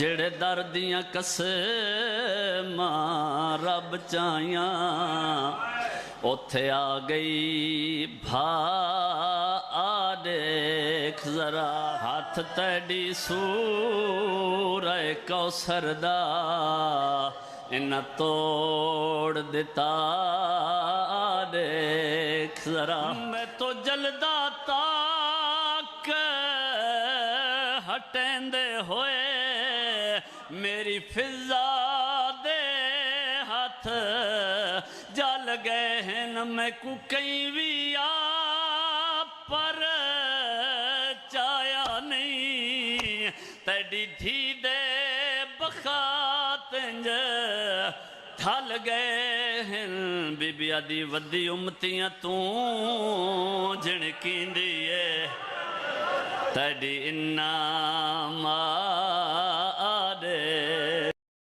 जेड़े दर दियां कसमां रब चाहियां उथे आ गई भा आ देख जरा हाथ तेरी सूरह कौसर दा इन्ना तोड़ दिता देख जरा मैं तो जलदा ताक हटेंदे होए मेरी फिजा दे हाथ जल गए हैं न मैं को कहीं भी आ पर चाया नहीं तेरी धी दे बखातंज थल गए हैं बीबिया दी वदी उमतियां तू झिणकींदी है तेरी इन्ना